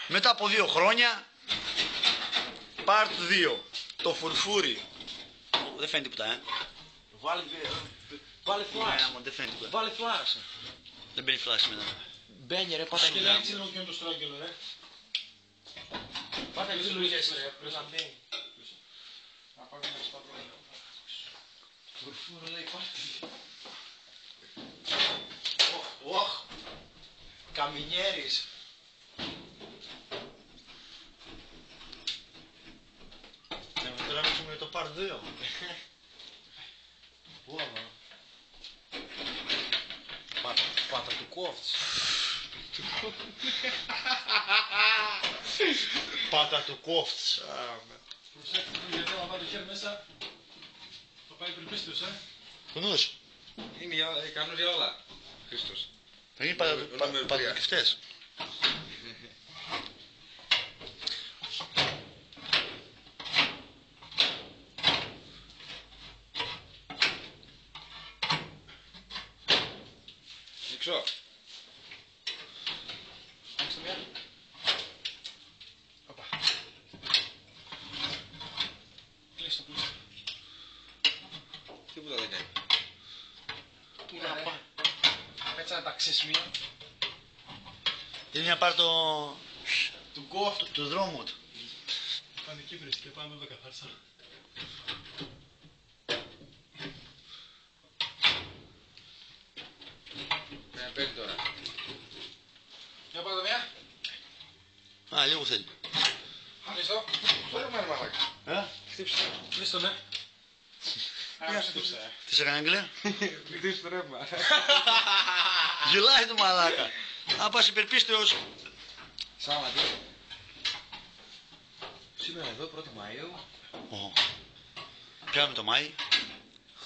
Μετά από 2 χρόνια, part 2. Το φουρφούρι. Δεν φαίνεται τίποτα, Βάλε φλάσ. Δεν φαίνεται τίποτα. Βάλε φλάσ. Δεν μπαίνει φλάσ μετά. Μπαίνει ρε, πάτα Και έτσι λίγο και το στράγγελο, ρε. Πάτα έτσι λογές ρε, πρέπει να μπαίνει. Να πάμε να σταυρώ. Φουρφούρο λέει πάρτι. Οχ. Καμινιέρης. Τώρα έχουμε το part 2. Πάτα του κόφτς. Πάτα του κόφτς. Προσέξτε, γιατί να βάλει το χέρι μέσα, θα πάει υπερπίστος, Κουνούς. Είναι ικανός για όλα. Χρήστος. Θα γίνει νούμερο πατατοκευτές. Μιξό. Άξτε μια. Οπα. Κλείστο, κλείστο. Τίποτα δεν κάνει. Πού να πάει. Πέτσα να τα ξεσμία. Είναι μια πάρ' Του κόφτου. του δρόμου του. Πανική βρίσκεται, πάμε εδώ καθάρισα. Με παίρνει τώρα. Για πάτα μια. Α, λίγο θέλει. Χρήστο. Τώρα με μαλάκα. Χτύψε. Κλείστο, ναι. Άρα, σύντοψε. Τι σε έκανε Αγγλία. Χτύψε το ρεύμα. Γελάει το μαλάκα. Αν πας υπερπίστεως. Σάββατο. Σήμερα εδώ 1η Μαΐου. Πιάμε το Μάη.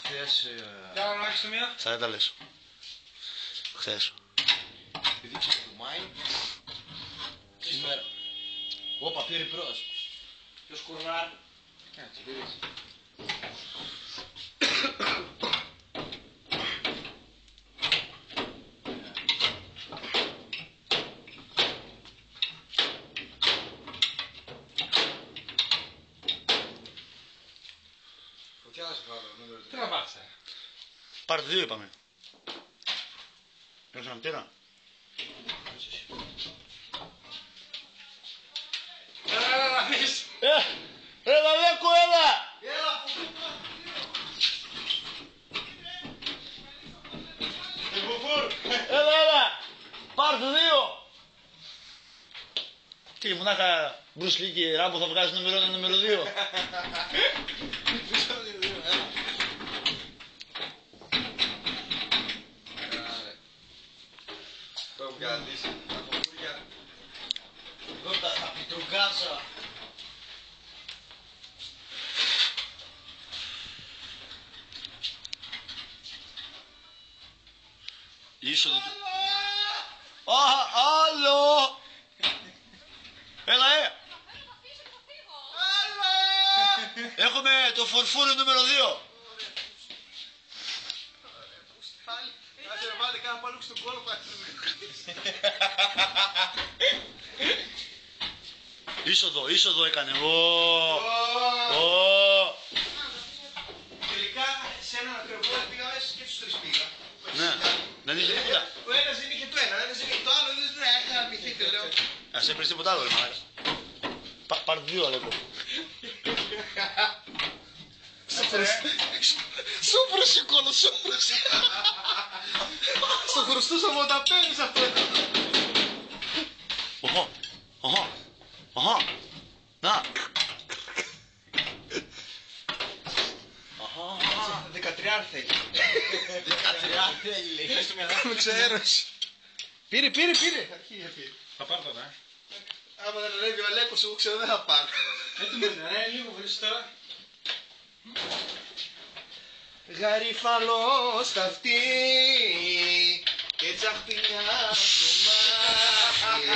Χθες Για να άρχισε το μία. 40 λες. Χθες. πηδήξαμε του Μάη. Σήμερα. Όπα, πήρε μπρος. Ποιος κουρνάρ. Κάτσε, πήρες. Φωτιάζω πάνω, νούμερο Τι να βάζετε. Πάρτε 2 είπαμε. Έχεις ένα μητέρα. Έλα να δεις. Έλα Λέκο, έλα! Έλα, έλα! Πάρτε 2! Τι, μονάχα Bruce Lee και Ράμπο θα βγάζει νούμερο 1, νούμερο 2. Το έχω καλύψει. Τα κομμούρια. Εδώ τα πιτρουγκάτσα. Είσοδο του... Άλλο! Έλα, Έχουμε το φορφούρι νούμερο 2. Κάτσε να βάλετε κάνα πάνω στον κόλο Είσοδο έκανε. Τελικά σε ένα ακροβόλιο πήγα μέσα και τους τρεις πήγα. Ναι, δεν είχε τίποτα. Ο ένας δεν είχε το ένα, ο ένας δεν είχε το άλλο, δεν ναι, να μυθείτε λέω. Ας έπαιρνες τίποτα άλλο ρε μαλάκα. Πάρ' 2 Αλέκο. Σούφρωσε κόλλο, σούφρωσε. Στο χρωστούσα μου όταν παίρνεις αυτό. Οχο. Να. 13 θέλει. 13 θέλει λέει. Με ξαέρωσε. Πήρε. Αρχή πήρε. Θα πάρω τώρα. Άμα δεν ανέβει ο Αλέκος, εγώ ξέρω δεν θα πάρω. Έτοιμο είναι, ρε, λίγο βρίσκεις τώρα. Γαριφαλό στα αυτή και τσαχπινιά στο μάτι.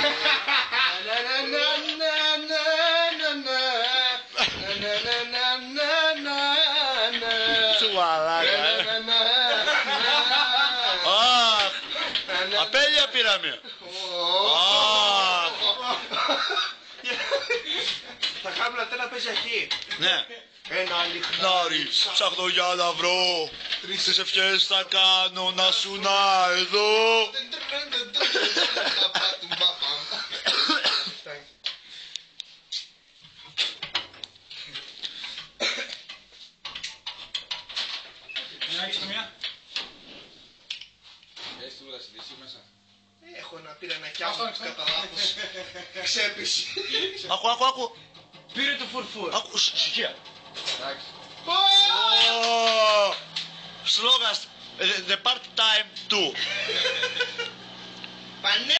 Σου μαλάκα. Απέλεια πήραμε. πάτε να παίζει αρχή. Ναι. Ένα Νάρι, ψάχνω για να βρω. Τις ευχές θα κάνω να σου να εδώ. Μια έχεις το μία. Έχεις τίποτα συνδύσει μέσα. Έχω ένα πυρανακιά μου κατά λάθος. Ξέπιση. Άκου. Πήρε το φουρφούρ. Άκου, ησυχία. Εντάξει. Σλόγας, the part time 2. Πανέ!